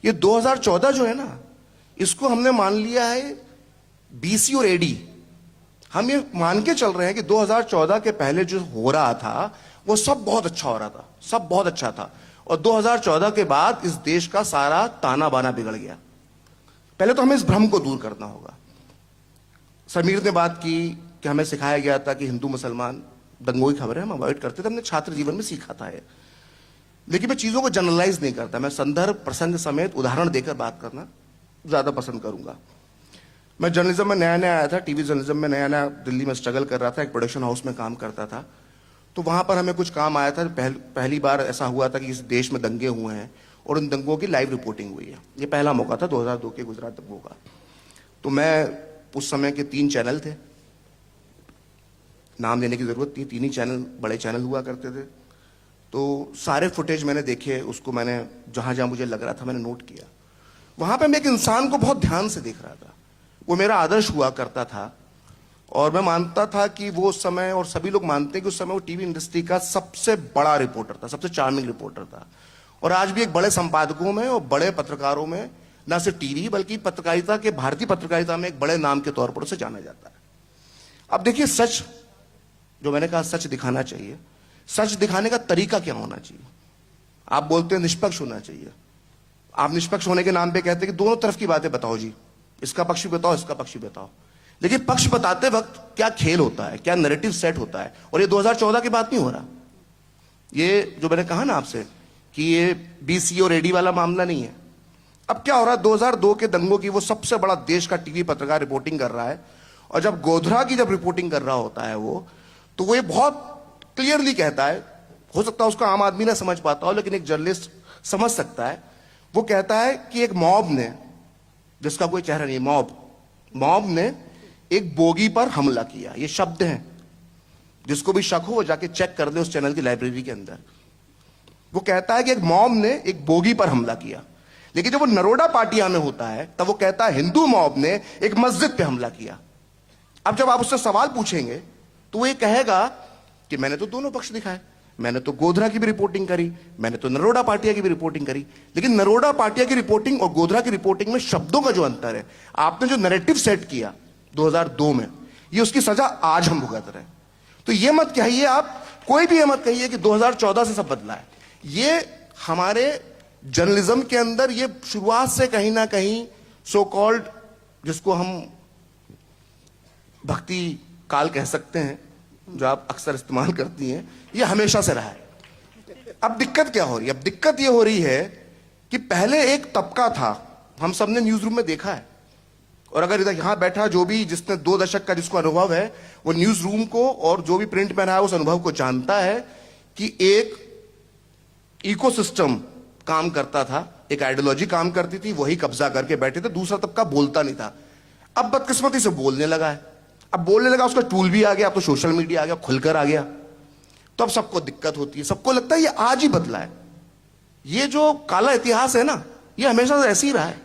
ये 2014 जो है ना, इसको हमने मान लिया है बीसी और एडी। हम ये मान के चल रहे हैं कि 2014 के पहले जो हो रहा था वो सब बहुत अच्छा हो रहा था, सब बहुत अच्छा था, और 2014 के बाद इस देश का सारा ताना बाना बिगड़ गया। पहले तो हमें इस भ्रम को दूर करना होगा। समीर ने बात की कि हमें सिखाया गया था कि हिंदू मुसलमान, दंगों की खबरें हम अवॉइड करते थे, हमने छात्र जीवन में सीखा था ये। लेकिन मैं चीजों को जनरलाइज नहीं करता, मैं संदर्भ प्रसंग समेत उदाहरण देकर बात करना ज्यादा पसंद करूंगा। मैं जर्नलिज्म में नया नया आया था, टीवी जर्नलिज्म में नया नया दिल्ली में स्ट्रगल कर रहा था, एक प्रोडक्शन हाउस में काम करता था। तो वहां पर हमें कुछ काम आया था। पहली बार ऐसा हुआ था कि इस देश में दंगे हुए हैं और उन दंगों की लाइव रिपोर्टिंग हुई है। ये पहला मौका था 2002 के गुजरात दंगों का। तो मैं, उस समय के 3 चैनल थे, नाम लेने की जरूरत थी, 3 ही चैनल बड़े चैनल हुआ करते थे। तो सारे फुटेज मैंने देखे, उसको मैंने जहां जहां मुझे लग रहा था मैंने नोट किया। वहां पे मैं एक इंसान को बहुत ध्यान से देख रहा था, वो मेरा आदर्श हुआ करता था, और मैं मानता था कि वो उस समय, और सभी लोग मानते हैं कि उस समय वो टीवी इंडस्ट्री का सबसे बड़ा रिपोर्टर था, सबसे चार्मिंग रिपोर्टर था। और आज भी एक बड़े संपादकों में और बड़े पत्रकारों में, न सिर्फ टीवी बल्कि पत्रकारिता के, भारतीय पत्रकारिता में एक बड़े नाम के तौर पर उसे जाना जाता है। अब देखिए, सच जो मैंने कहा, सच दिखाना चाहिए। सच दिखाने का तरीका क्या होना चाहिए? आप बोलते हैं निष्पक्ष होना चाहिए। आप निष्पक्ष होने के नाम पे कहते हैं कि दोनों तरफ की बातें बताओ जी, इसका पक्ष भी बताओ, इसका पक्ष भी बताओ। लेकिन पक्ष बताते वक्त क्या खेल होता है, क्या नैरेटिव सेट होता है। और ये 2014 की बात नहीं हो रहा। ये जो मैंने कहा ना आपसे कि ये बीसी और एडी वाला मामला नहीं है। अब क्या हो रहा है, 2002 के दंगों की वो सबसे बड़ा देश का टीवी पत्रकार रिपोर्टिंग कर रहा है, और जब गोधरा की जब रिपोर्टिंग कर रहा होता है वो, तो वो ये बहुत क्लियरली कहता है, हो सकता है उसको आम आदमी ना समझ पाता हो, लेकिन एक जर्नलिस्ट समझ सकता है। वो कहता है कि एक मॉब ने, जिसका कोई चेहरा नहीं, मॉब ने एक बोगी पर हमला किया। ये शब्द हैं, जिसको भी शक हो वो जाके चेक कर ले उस चैनल की लाइब्रेरी के अंदर। वो कहता है कि एक मॉब ने एक बोगी पर हमला किया। लेकिन जब वो नरोडा पाटिया में होता है तब वो कहता है हिंदू मॉब ने एक मस्जिद पे हमला किया। अब जब आप उससे सवाल पूछेंगे तो वो ये कहेगा कि मैंने तो दोनों पक्ष दिखाए, मैंने तो गोधरा की भी रिपोर्टिंग करी, मैंने तो नरोडा पाटिया की भी रिपोर्टिंग करी। लेकिन नरोडा पाटिया की रिपोर्टिंग और गोधरा की रिपोर्टिंग में शब्दों का जो अंतर है, आपने जो नैरेटिव सेट किया 2002 में, ये उसकी सजा आज हम भुगत रहे हैं। तो ये मत कहिए, आप कोई भी ये मत कहिए कि 2014 से सब बदला है। ये हमारे जर्नलिज्म के अंदर ये शुरुआत से कहीं ना कहीं सो कॉल्ड, जिसको हम भक्ति काल कह सकते हैं, जो आप अक्सर इस्तेमाल करती हैं, ये हमेशा से रहा है। अब दिक्कत क्या हो रही है? अब दिक्कत ये हो रही है कि पहले एक तबका था, हम सबने न्यूज रूम में देखा है, और अगर इधर यहां बैठा जो भी, जिसने 2 दशक का जिसको अनुभव है, वो न्यूज रूम को और जो भी प्रिंट में रहा है उस अनुभव को जानता है कि एक इकोसिस्टम काम करता था, एक आइडियोलॉजी काम करती थी, वही कब्जा करके बैठे थे, दूसरा तबका बोलता नहीं था। अब बदकिस्मती से बोलने लगा है, अब बोलने लगा, उसका टूल भी आ गया, अब तो सोशल मीडिया आ गया, खुलकर आ गया, तो अब सबको दिक्कत होती है। सबको लगता है ये आज ही बदला है। ये जो काला इतिहास है ना, ये हमेशा से ऐसे ही रहा है।